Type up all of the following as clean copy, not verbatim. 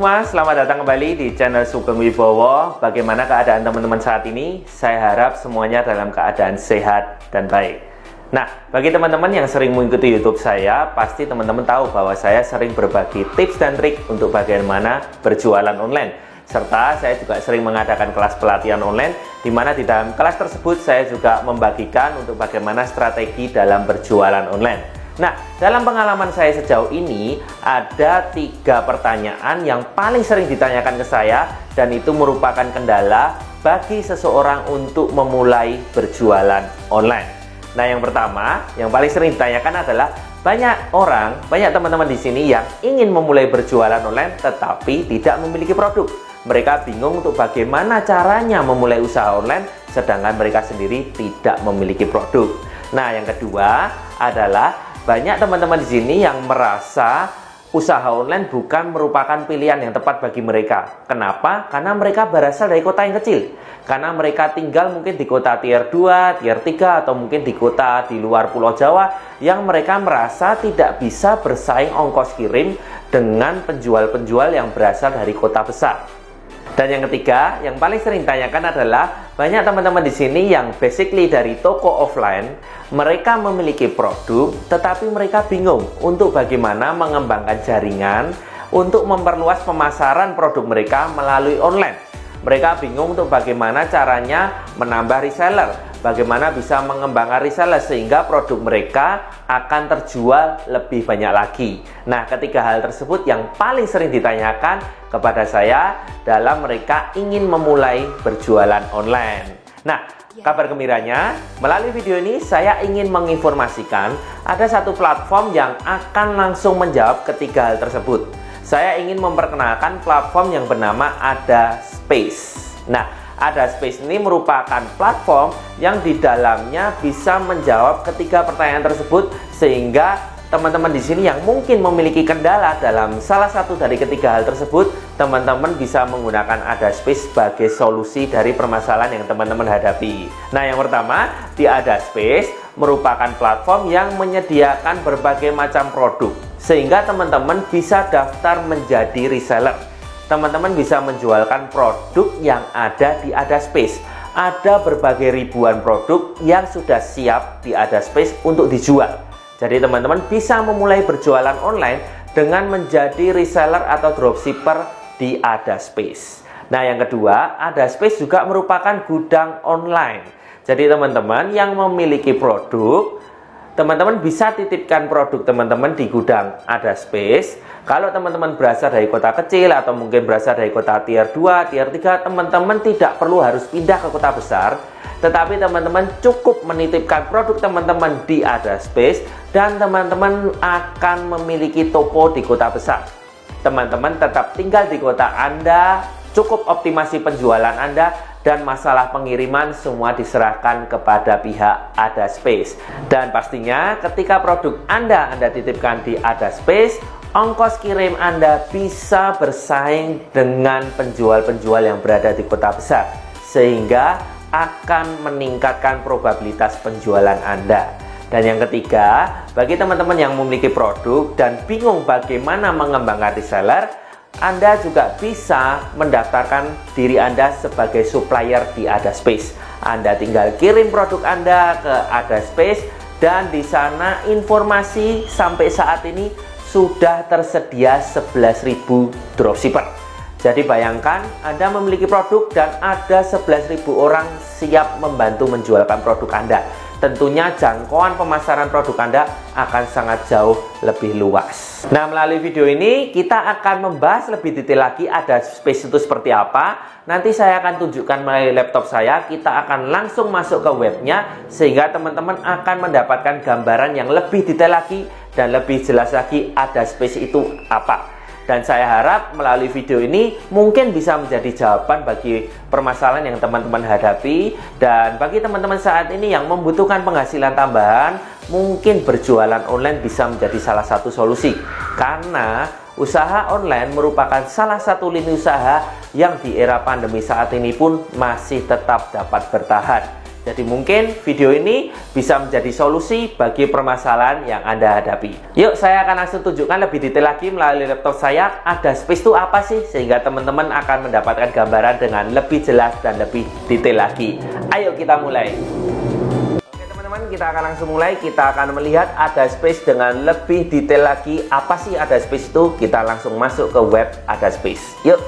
semua, selamat datang kembali di channel Sugeng Wibowo. Bagaimana keadaan teman-teman saat ini? Saya harap semuanya dalam keadaan sehat dan baik. Nah, bagi teman-teman yang sering mengikuti YouTube saya, pasti teman-teman tahu bahwa saya sering berbagi tips dan trik untuk bagaimana berjualan online. Serta saya juga sering mengadakan kelas pelatihan online, di mana di dalam kelas tersebut saya juga membagikan untuk bagaimana strategi dalam berjualan online. Nah, dalam pengalaman saya sejauh ini, ada 3 pertanyaan yang paling sering ditanyakan ke saya, dan itu merupakan kendala bagi seseorang untuk memulai berjualan online. Nah, yang pertama, yang paling sering ditanyakan adalah banyak teman-teman di sini yang ingin memulai berjualan online tetapi tidak memiliki produk. Mereka bingung untuk bagaimana caranya memulai usaha online sedangkan mereka sendiri tidak memiliki produk. Nah, yang kedua adalah banyak teman-teman di sini yang merasa usaha online bukan merupakan pilihan yang tepat bagi mereka. Kenapa? Karena mereka berasal dari kota yang kecil. Karena mereka tinggal mungkin di kota tier 2, tier 3, atau mungkin di kota di luar Pulau Jawa yang mereka merasa tidak bisa bersaing ongkos kirim dengan penjual-penjual yang berasal dari kota besar. Dan yang ketiga, yang paling sering ditanyakan adalah banyak teman-teman di sini yang basically dari toko offline, mereka memiliki produk, tetapi mereka bingung untuk bagaimana mengembangkan jaringan untuk memperluas pemasaran produk mereka melalui online. Mereka bingung untuk bagaimana caranya menambah reseller, bagaimana bisa mengembangkan reseller sehingga produk mereka akan terjual lebih banyak lagi. Nah, ketiga hal tersebut yang paling sering ditanyakan kepada saya dalam mereka ingin memulai berjualan online. Nah, kabar gembiranya, melalui video ini saya ingin menginformasikan ada satu platform yang akan langsung menjawab ketiga hal tersebut. Saya ingin memperkenalkan platform yang bernama Adaspace. Nah, Adaspace ini merupakan platform yang di dalamnya bisa menjawab ketiga pertanyaan tersebut, sehingga teman-teman di sini yang mungkin memiliki kendala dalam salah satu dari ketiga hal tersebut, teman-teman bisa menggunakan Adaspace sebagai solusi dari permasalahan yang teman-teman hadapi. Nah, yang pertama, di Adaspace merupakan platform yang menyediakan berbagai macam produk, sehingga teman-teman bisa daftar menjadi reseller. Teman-teman bisa menjualkan produk yang ada di Adaspace. Ada berbagai ribuan produk yang sudah siap di Adaspace untuk dijual. Jadi teman-teman bisa memulai berjualan online dengan menjadi reseller atau dropshipper di Adaspace. Nah, yang kedua, Adaspace juga merupakan gudang online. Jadi teman-teman yang memiliki produk, teman-teman bisa titipkan produk teman-teman di gudang Adaspace. Kalau teman-teman berasal dari kota kecil atau mungkin berasal dari kota tier 2, tier 3, teman-teman tidak perlu harus pindah ke kota besar, tetapi teman-teman cukup menitipkan produk teman-teman di Adaspace dan teman-teman akan memiliki toko di kota besar. Teman-teman tetap tinggal di kota Anda, cukup optimasi penjualan Anda, dan masalah pengiriman semua diserahkan kepada pihak Adaspace. Dan pastinya ketika produk Anda titipkan di Adaspace, ongkos kirim Anda bisa bersaing dengan penjual-penjual yang berada di kota besar, sehingga akan meningkatkan probabilitas penjualan Anda. Dan yang ketiga, bagi teman-teman yang memiliki produk dan bingung bagaimana mengembangkan reseller, Anda juga bisa mendaftarkan diri Anda sebagai supplier di Adaspace. Anda tinggal kirim produk Anda ke Adaspace, dan di sana informasi sampai saat ini sudah tersedia 11.000 dropshipper. Jadi bayangkan Anda memiliki produk dan ada 11.000 orang siap membantu menjualkan produk Anda. Tentunya jangkauan pemasaran produk Anda akan sangat jauh lebih luas. Nah, melalui video ini kita akan membahas lebih detail lagi Adaspace itu seperti apa. Nanti saya akan tunjukkan melalui laptop saya. Kita akan langsung masuk ke webnya, sehingga teman-teman akan mendapatkan gambaran yang lebih detail lagi dan lebih jelas lagi Adaspace itu apa. Dan saya harap melalui video ini mungkin bisa menjadi jawaban bagi permasalahan yang teman-teman hadapi. Dan bagi teman-teman saat ini yang membutuhkan penghasilan tambahan, mungkin berjualan online bisa menjadi salah satu solusi. Karena usaha online merupakan salah satu lini usaha yang di era pandemi saat ini pun masih tetap dapat bertahan. Jadi mungkin video ini bisa menjadi solusi bagi permasalahan yang Anda hadapi. Yuk, saya akan langsung tunjukkan lebih detail lagi melalui laptop saya. Ada space itu apa sih? Sehingga teman-teman akan mendapatkan gambaran dengan lebih jelas dan lebih detail lagi. Ayo kita mulai. Oke teman-teman, kita akan langsung mulai. Kita akan melihat ada space dengan lebih detail lagi. Apa sih ada space itu? Kita langsung masuk ke web ada space. Yuk.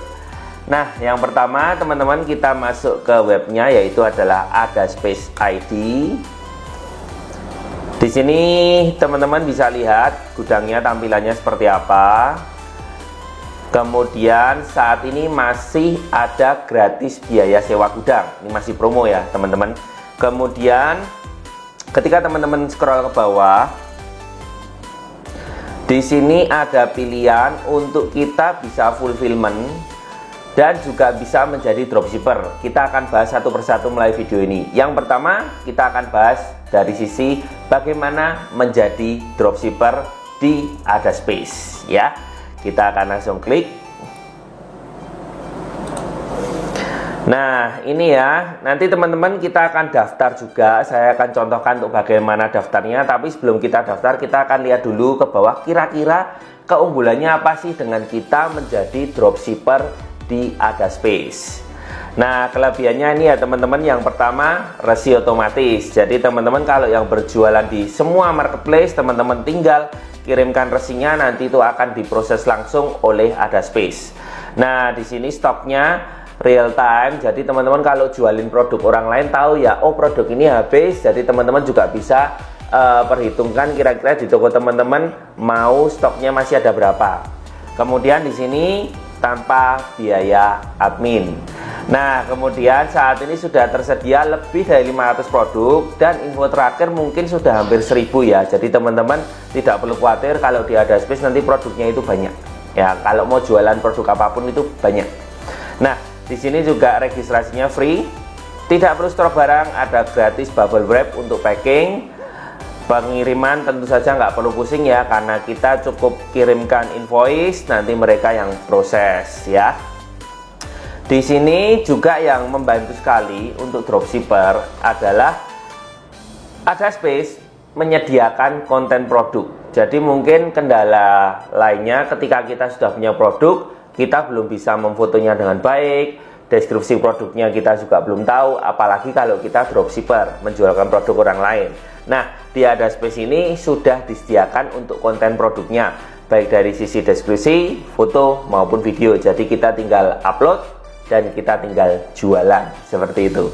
Nah, yang pertama teman-teman kita masuk ke webnya, yaitu adalah Adaspace ID. Di sini teman-teman bisa lihat gudangnya tampilannya seperti apa. Kemudian saat ini masih ada gratis biaya sewa gudang. Ini masih promo ya teman-teman. Kemudian ketika teman-teman scroll ke bawah, di sini ada pilihan untuk kita bisa fulfillment dan juga bisa menjadi dropshipper. Kita akan bahas satu persatu melalui video ini. Yang pertama, kita akan bahas dari sisi bagaimana menjadi dropshipper di Adaspace ya. Kita akan langsung klik. Nah, ini ya. Nanti teman-teman kita akan daftar juga. Saya akan contohkan untuk bagaimana daftarnya, tapi sebelum kita daftar, kita akan lihat dulu ke bawah kira-kira keunggulannya apa sih dengan kita menjadi dropshipper di Adaspace. Nah, kelebihannya ini ya teman-teman. Yang pertama, resi otomatis. Jadi teman-teman kalau yang berjualan di semua marketplace, teman-teman tinggal kirimkan resinya, nanti itu akan diproses langsung oleh Adaspace. Nah, di sini stoknya real time. Jadi teman-teman kalau jualin produk orang lain tahu ya, oh produk ini habis. Jadi teman-teman juga bisa perhitungkan kira-kira di toko teman-teman mau stoknya masih ada berapa. Kemudian di sini tanpa biaya admin. Nah, kemudian saat ini sudah tersedia lebih dari 500 produk dan info terakhir mungkin sudah hampir 1000 ya. Jadi teman-teman tidak perlu khawatir kalau di Adaspace nanti produknya itu banyak. Ya, kalau mau jualan produk apapun itu banyak. Nah, di sini juga registrasinya free. Tidak perlu stok barang, ada gratis bubble wrap untuk packing. Pengiriman tentu saja nggak perlu pusing ya, karena kita cukup kirimkan invoice, nanti mereka yang proses ya. Di sini juga yang membantu sekali untuk dropshipper adalah Adaspace menyediakan konten produk. Jadi mungkin kendala lainnya ketika kita sudah punya produk, kita belum bisa memfotonya dengan baik, deskripsi produknya kita juga belum tahu, apalagi kalau kita dropshipper menjualkan produk orang lain. Nah, di Adaspace ini sudah disediakan untuk konten produknya, baik dari sisi deskripsi, foto maupun video. Jadi kita tinggal upload dan kita tinggal jualan seperti itu.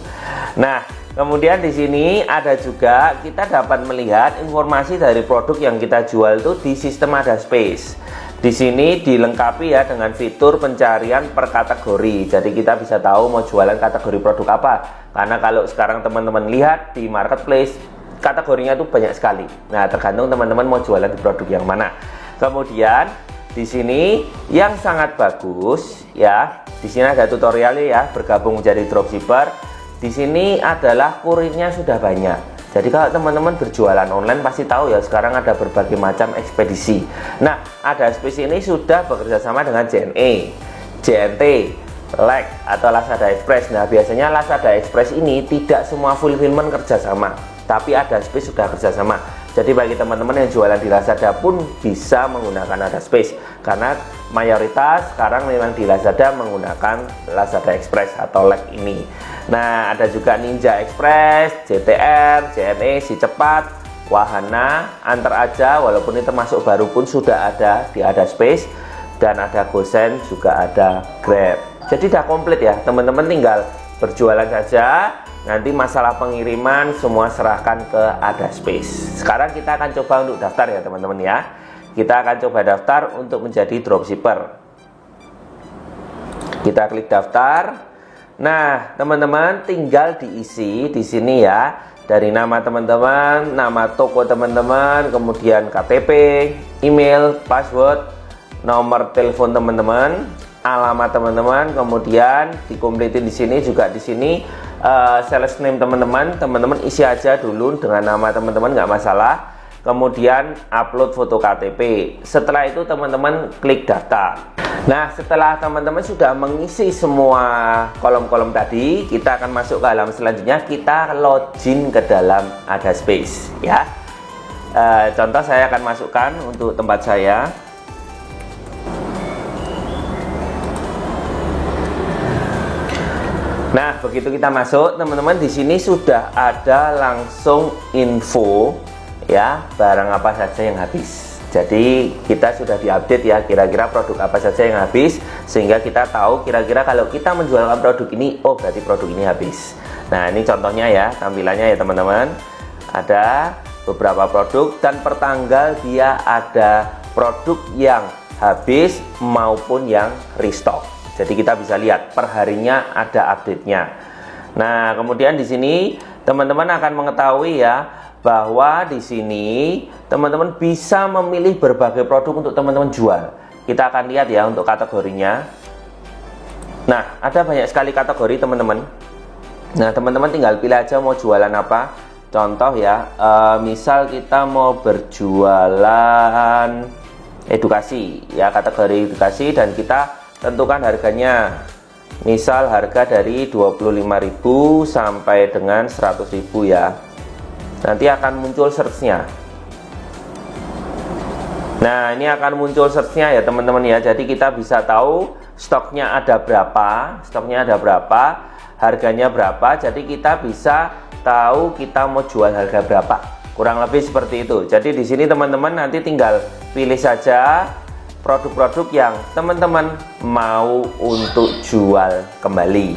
Nah, kemudian di sini ada juga kita dapat melihat informasi dari produk yang kita jual itu di sistem Adaspace. Di sini dilengkapi ya dengan fitur pencarian per kategori. Jadi kita bisa tahu mau jualan kategori produk apa. Karena kalau sekarang teman-teman lihat di marketplace, kategorinya itu banyak sekali. Nah, tergantung teman-teman mau jualan di produk yang mana. Kemudian di sini yang sangat bagus ya, di sini ada tutorialnya ya, bergabung menjadi dropshipper. Di sini adalah kurirnya sudah banyak. Jadi kalau teman-teman berjualan online pasti tahu ya, sekarang ada berbagai macam ekspedisi. Nah, Adaspace ini sudah bekerja sama dengan JNE, JNT, Leg atau Lazada Express. Nah, biasanya Lazada Express ini tidak semua fulfillment kerjasama, tapi Adaspace sudah kerjasama. Jadi bagi teman-teman yang jualan di Lazada pun bisa menggunakan Adaspace, karena mayoritas sekarang memang di Lazada menggunakan Lazada Express atau Leg ini. Nah, ada juga Ninja Express, JTR, JNE, Si Cepat, Wahana, Antar Aja, walaupun ini termasuk baru pun sudah ada di Adaspace, dan ada Gosen, juga ada Grab. Jadi udah komplit ya, teman-teman tinggal berjualan saja. Nanti masalah pengiriman semua serahkan ke Adaspace. Sekarang kita akan coba untuk daftar ya teman-teman ya. Kita akan coba daftar untuk menjadi dropshipper. Kita klik daftar. Nah, teman-teman tinggal diisi di sini ya, dari nama teman-teman, nama toko teman-teman, kemudian KTP, email, password, nomor telepon teman-teman, alamat teman-teman, kemudian dikompletin di sini juga. Di sini sales name teman-teman isi aja dulu dengan nama teman-teman, nggak masalah. kemudian upload foto KTP. Setelah itu teman-teman klik data. Nah, setelah teman-teman sudah mengisi semua kolom-kolom tadi, kita akan masuk ke halaman selanjutnya. Kita login ke dalam Adaspace ya. Contoh saya akan masukkan untuk tempat saya. Nah, begitu kita masuk, teman-teman, di sini sudah ada langsung info ya, barang apa saja yang habis. Jadi kita sudah diupdate ya, kira-kira produk apa saja yang habis, sehingga kita tahu kira-kira kalau kita menjualkan produk ini, oh berarti produk ini habis. Nah, ini contohnya ya, tampilannya ya teman-teman. Ada beberapa produk dan per tanggal dia ada produk yang habis maupun yang restock. Jadi kita bisa lihat per harinya ada update-nya. Nah, kemudian di sini teman-teman akan mengetahui ya, bahwa di sini teman-teman bisa memilih berbagai produk untuk teman-teman jual. Kita akan lihat ya untuk kategorinya. Nah, ada banyak sekali kategori teman-teman. Nah, teman-teman tinggal pilih aja mau jualan apa. Contoh ya, misal kita mau berjualan edukasi ya, kategori edukasi, dan kita tentukan harganya. Misal harga dari 25.000 sampai dengan 100.000 ya. Nanti akan muncul search-nya. Nah, ini akan muncul search-nya ya teman-teman ya. Jadi kita bisa tahu stoknya ada berapa, harganya berapa. Jadi kita bisa tahu kita mau jual harga berapa. Kurang lebih seperti itu. Jadi di sini teman-teman nanti tinggal pilih saja produk-produk yang teman-teman mau untuk jual kembali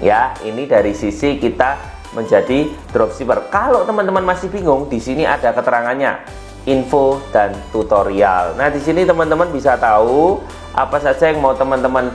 ya. Ini dari sisi kita menjadi dropshipper. Kalau teman-teman masih bingung, di sini ada keterangannya, info dan tutorial. Nah, di sini teman-teman bisa tahu apa saja yang mau teman-teman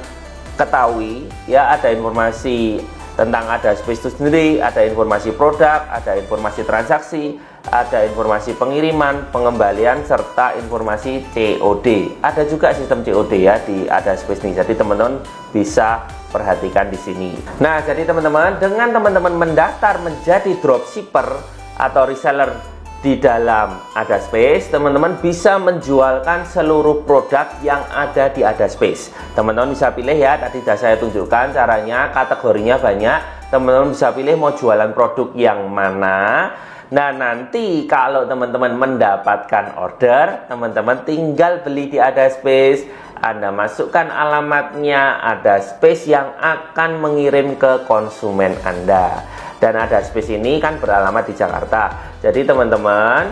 ketahui ya. Ada informasi tentang Adaspace itu sendiri, ada informasi produk, ada informasi transaksi, ada informasi pengiriman, pengembalian, serta informasi COD. Ada juga sistem COD ya di Adaspace ini. Jadi teman-teman bisa perhatikan di sini. Nah, jadi teman-teman, dengan teman-teman mendaftar menjadi dropshipper atau reseller di dalam Adaspace, teman-teman bisa menjualkan seluruh produk yang ada di Adaspace. Teman-teman bisa pilih ya, tadi sudah saya tunjukkan caranya, kategorinya banyak. Teman-teman bisa pilih mau jualan produk yang mana. Nah, nanti kalau teman-teman mendapatkan order, teman-teman tinggal beli di Adaspace. Anda masukkan alamatnya, Adaspace yang akan mengirim ke konsumen Anda. Dan Adaspace ini kan beralamat di Jakarta. Jadi teman-teman,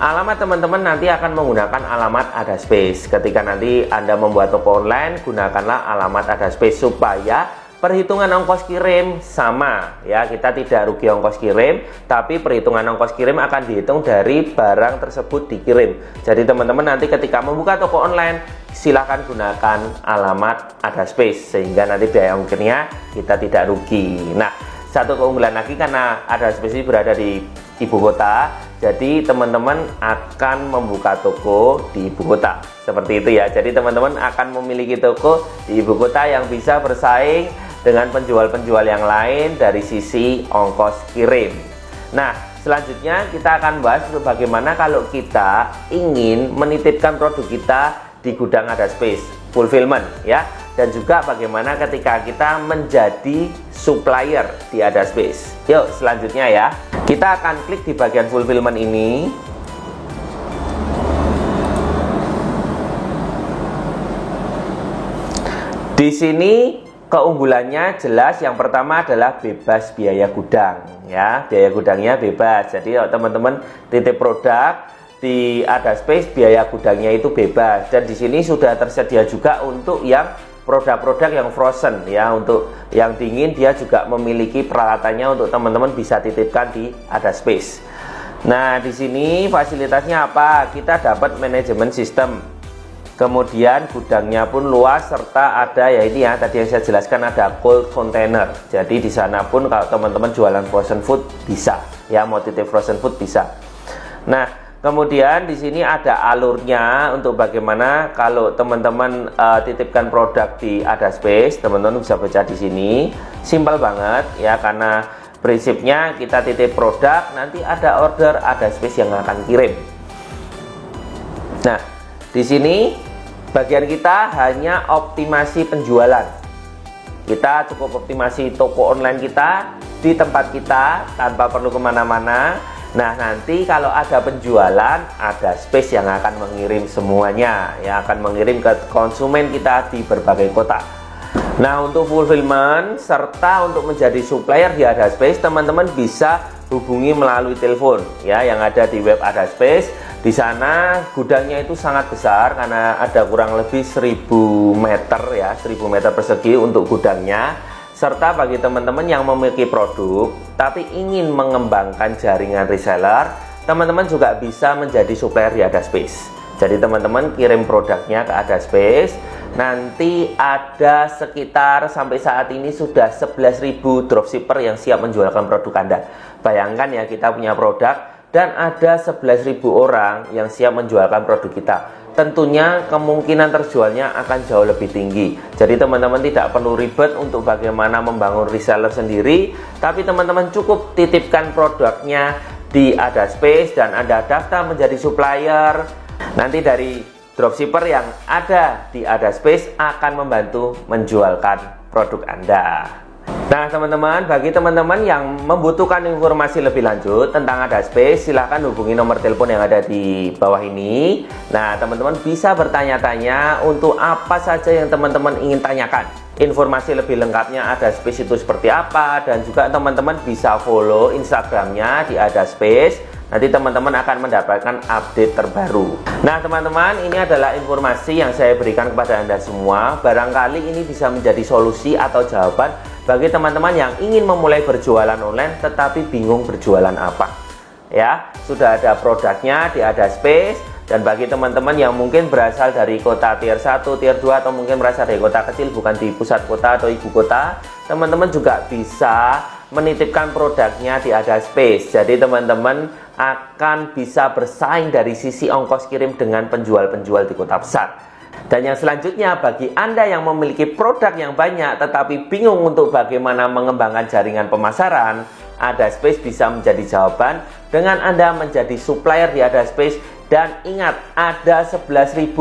alamat teman-teman nanti akan menggunakan alamat Adaspace. Ketika nanti Anda membuat toko online, gunakanlah alamat Adaspace supaya perhitungan ongkos kirim sama ya. Kita tidak rugi ongkos kirim, tapi perhitungan ongkos kirim akan dihitung dari barang tersebut dikirim. Jadi teman-teman nanti ketika membuka toko online, silahkan gunakan alamat Adaspace sehingga nanti biaya ongkirnya kita tidak rugi. Nah, satu keunggulan lagi karena Adaspace ini berada di ibu kota, jadi teman-teman akan membuka toko di ibu kota seperti itu ya. Jadi teman-teman akan memiliki toko di ibu kota yang bisa bersaing dengan penjual-penjual yang lain dari sisi ongkos kirim. Nah, selanjutnya kita akan bahas bagaimana kalau kita ingin menitipkan produk kita di gudang Adaspace, fulfillment ya, dan juga bagaimana ketika kita menjadi supplier di Adaspace. Yuk, selanjutnya ya, kita akan klik di bagian fulfillment ini. Di sini keunggulannya jelas, yang pertama adalah bebas biaya gudang ya, biaya gudangnya bebas. Jadi teman-teman titip produk di Adaspace, biaya gudangnya itu bebas. Dan di sini sudah tersedia juga untuk yang produk-produk yang frozen ya, untuk yang dingin dia juga memiliki peralatannya untuk teman-teman bisa titipkan di Adaspace. Nah, di sini fasilitasnya apa? Kita dapat manajemen sistem. Kemudian gudangnya pun luas, serta ada ya ini ya tadi yang saya jelaskan, ada cold container. Jadi di sana pun kalau teman-teman jualan frozen food bisa ya, mau titip frozen food bisa. Nah, kemudian di sini ada alurnya untuk bagaimana kalau teman-teman titipkan produk di Adaspace. Teman-teman bisa baca di sini. Simpel banget ya, karena prinsipnya kita titip produk, nanti ada order Adaspace yang akan kirim. Nah, di sini bagian kita hanya optimasi penjualan. Kita cukup optimasi toko online kita di tempat kita tanpa perlu kemana-mana. Nah, nanti kalau ada penjualan, ada space yang akan mengirim semuanya, yang akan mengirim ke konsumen kita di berbagai kota. Nah, untuk fulfillment serta untuk menjadi supplier di Adaspace, teman-teman bisa hubungi melalui telepon ya yang ada di web Adaspace. Di sana gudangnya itu sangat besar karena ada kurang lebih 1000 meter ya, 1000 meter persegi untuk gudangnya. Serta bagi teman-teman yang memiliki produk tapi ingin mengembangkan jaringan reseller, teman-teman juga bisa menjadi supplier di Adaspace. Jadi teman-teman kirim produknya ke Adaspace, nanti ada sekitar sampai saat ini sudah 11.000 dropshipper yang siap menjualkan produk Anda. Bayangkan ya, kita punya produk dan ada 11.000 orang yang siap menjualkan produk kita. Tentunya kemungkinan terjualnya akan jauh lebih tinggi. Jadi teman-teman tidak perlu ribet untuk bagaimana membangun reseller sendiri, tapi teman-teman cukup titipkan produknya di Adaspace dan Anda daftar menjadi supplier. Nanti dari dropshipper yang ada di Adaspace akan membantu menjualkan produk Anda. Nah teman-teman, bagi teman-teman yang membutuhkan informasi lebih lanjut tentang Adaspace, silahkan hubungi nomor telepon yang ada di bawah ini. Nah teman-teman bisa bertanya-tanya untuk apa saja yang teman-teman ingin tanyakan. Informasi lebih lengkapnya Adaspace itu seperti apa, dan juga teman-teman bisa follow Instagramnya di Adaspace. Nanti teman-teman akan mendapatkan update terbaru. Nah teman-teman, ini adalah informasi yang saya berikan kepada Anda semua. Barangkali ini bisa menjadi solusi atau jawaban bagi teman-teman yang ingin memulai berjualan online tetapi bingung berjualan apa. Ya, sudah ada produknya di Adaspace. Dan bagi teman-teman yang mungkin berasal dari kota tier 1, tier 2, atau mungkin berasal dari kota kecil bukan di pusat kota atau ibu kota, teman-teman juga bisa menitipkan produknya di Adaspace. Jadi teman-teman akan bisa bersaing dari sisi ongkos kirim dengan penjual-penjual di kota besar. Dan yang selanjutnya, bagi Anda yang memiliki produk yang banyak tetapi bingung untuk bagaimana mengembangkan jaringan pemasaran, Adaspace bisa menjadi jawaban dengan Anda menjadi supplier di Adaspace. Dan ingat, ada 11.000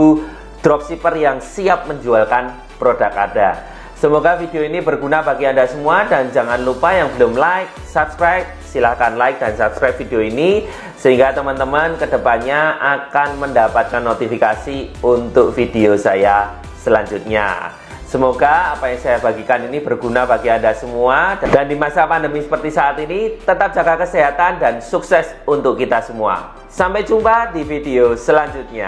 dropshipper yang siap menjualkan produk Anda. Semoga video ini berguna bagi Anda semua, dan jangan lupa yang belum like, subscribe, silahkan like dan subscribe video ini sehingga teman-teman kedepannya akan mendapatkan notifikasi untuk video saya selanjutnya. Semoga apa yang saya bagikan ini berguna bagi Anda semua, dan di masa pandemi seperti saat ini tetap jaga kesehatan dan sukses untuk kita semua. Sampai jumpa di video selanjutnya.